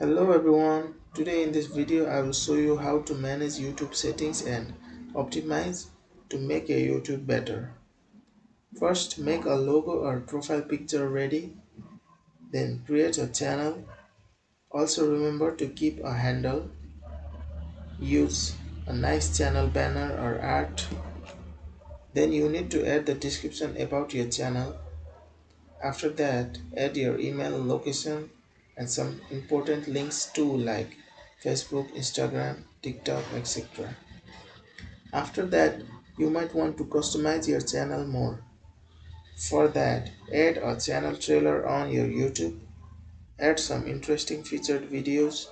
Hello everyone, today in this video I will show you how to manage YouTube settings and optimize to make your YouTube better. First, make a logo or profile picture ready, then create a channel. Also remember to keep a handle, use a nice channel banner or art. Then you need to add the description about your channel. After that, add your email, location and some important links too like Facebook, Instagram, TikTok, etc. After that, you might want to customize your channel more. For that, add a channel trailer on your YouTube, add some interesting featured videos.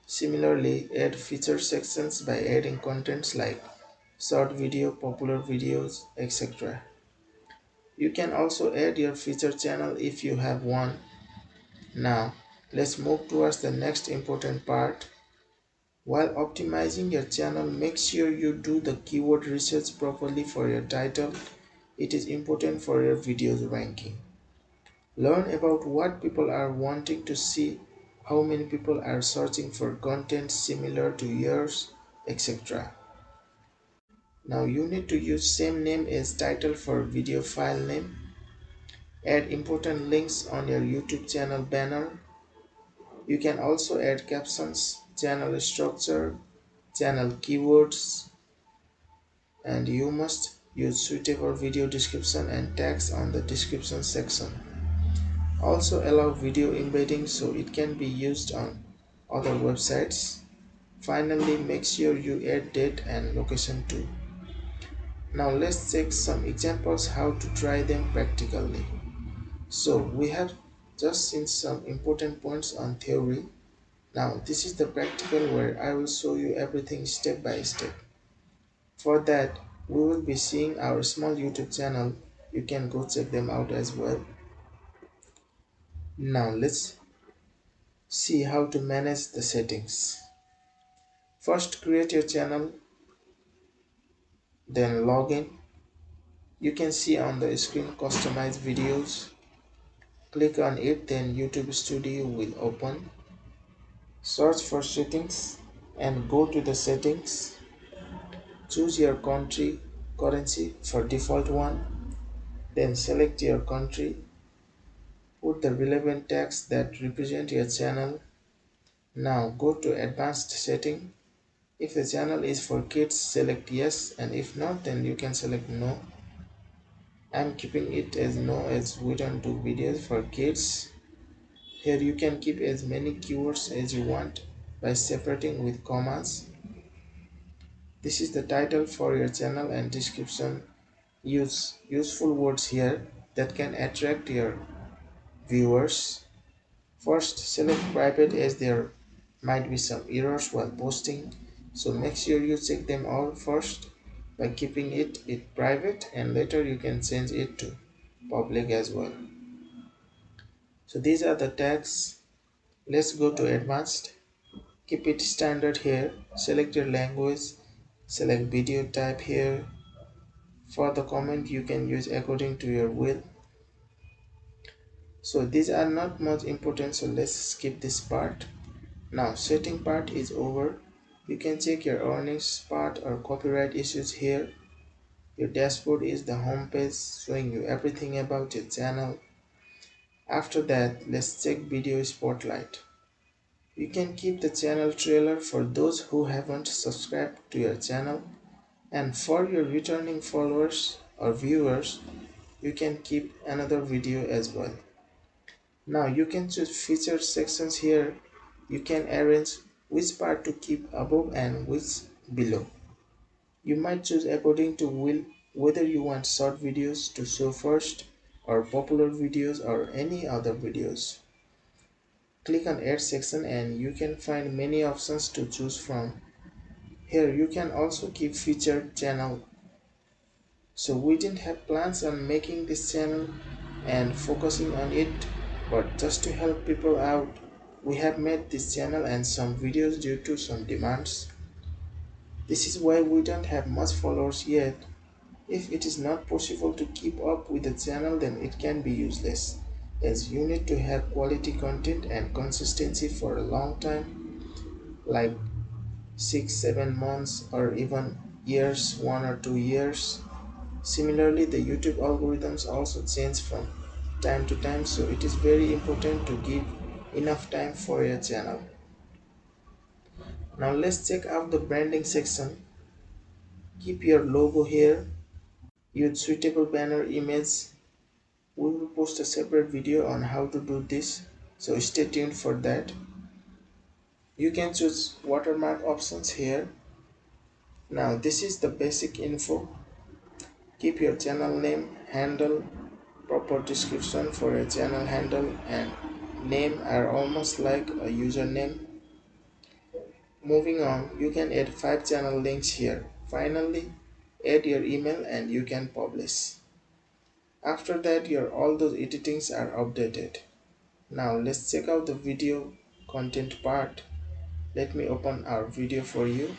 Similarly, add feature sections by adding contents like short video, popular videos, etc. You can also add your feature channel if you have one. Now, let's move towards the next important part. While optimizing your channel, make sure you do the keyword research properly for your title. It is important for your video's ranking. Learn about what people are wanting to see, how many people are searching for content similar to yours, etc. Now you need to use same name as title for video file name. Add important links on your YouTube channel banner. You can also add captions, channel structure, channel keywords, and you must use suitable video description and tags on the description section. Also allow video embedding so it can be used on other websites. Finally, make sure you add date and location too. Now let's check some examples how to try them practically. So we have just seen some important points on theory. Now this is the practical where I will show you everything step by step. For that, we will be seeing our small YouTube channel. You can go check them out as well. Now let's see how to manage the settings. First, create your channel, then log in. You can see on the screen customize videos. Click on it, then YouTube Studio will open. Search for settings and go to the settings. Choose your country currency for default one. Then select your country. Put the relevant tags that represent your channel. Now go to advanced setting. If the channel is for kids, select yes, and if not, then you can select no. I'm keeping it as no as we don't do videos for kids. Here you can keep as many keywords as you want by separating with commas. This is the title for your channel and description. Use useful words here that can attract your viewers. First, select private as there might be some errors while posting, so make sure you check them all first by keeping it private, and later you can change it to public as well. So these are the tags. Let's go to advanced. Keep it standard here. Select your language, select video type here. For the comment you can use according to your will. So these are not much important, so let's skip this part. Now setting part is over. You can check your earnings part or copyright issues here. Your dashboard is the home page showing you everything about your channel. After that, let's check video spotlight. You can keep the channel trailer for those who haven't subscribed to your channel, and for your returning followers or viewers, you can keep another video as well. Now you can choose featured sections here. You can arrange which part to keep above and which below. You might choose according to will whether you want short videos to show first or popular videos or any other videos. Click on add section and you can find many options to choose from. Here you can also keep featured channel. So we didn't have plans on making this channel and focusing on it, but just to help people out, we have made this channel and some videos due to some demands. This is why we don't have much followers yet. If it is not possible to keep up with the channel, then it can be useless. as you need to have quality content and consistency for a long time, like 6, 7 months, or even years, 1 or 2 years. Similarly, the YouTube algorithms also change from time to time, so it is very important to give enough time for your channel. Now let's check out the branding section. Keep your logo here. Use suitable banner image. We will post a separate video on how to do this, so stay tuned for that. You can choose watermark options here. Now this is the basic info. Keep your channel name, handle, proper description for your channel handle and name are almost like a username. Moving on, you can add 5 channel links here. Finally, add your email and you can publish. After that, your all those editings are updated. Now let's check out the video content part. Let me open our video for you.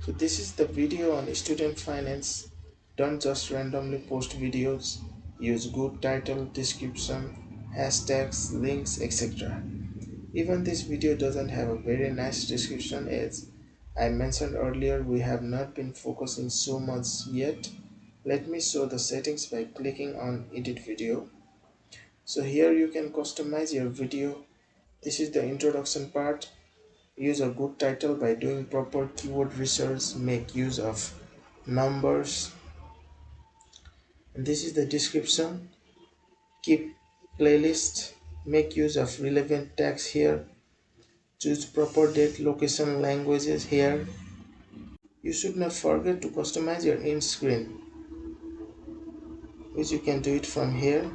So this is the video on student finance. Don't just randomly post videos. Use good title, description, hashtags, links, etc. Even this video doesn't have a very nice description as I mentioned earlier, we have not been focusing so much yet. Let me show the settings by clicking on edit video. So here you can customize your video. This is the introduction part. Use a good title by doing proper keyword research. Make use of numbers. And this is the description. Keep playlist. Make use of relevant tags here. Choose proper date, location, languages here. You should not forget to customize your end screen, which you can do it from here.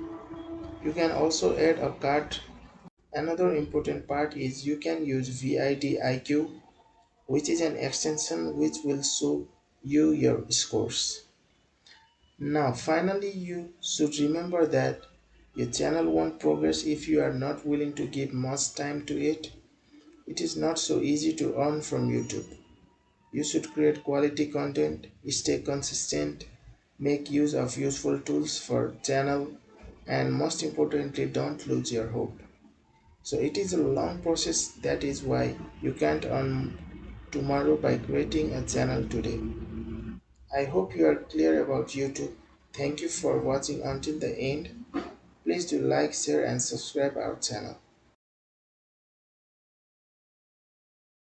You can also add a card. Another important part is you can use vidIQ, which is an extension which will show you your scores. Now finally you should remember that your channel won't progress if you are not willing to give much time to it. It is not so easy to earn from YouTube. You should create quality content, stay consistent, make use of useful tools for channel, and most importantly don't lose your hope. So it is a long process, that is why you can't earn tomorrow by creating a channel today. I hope you are clear about YouTube. Thank you for watching until the end. Please do like, share and subscribe our channel.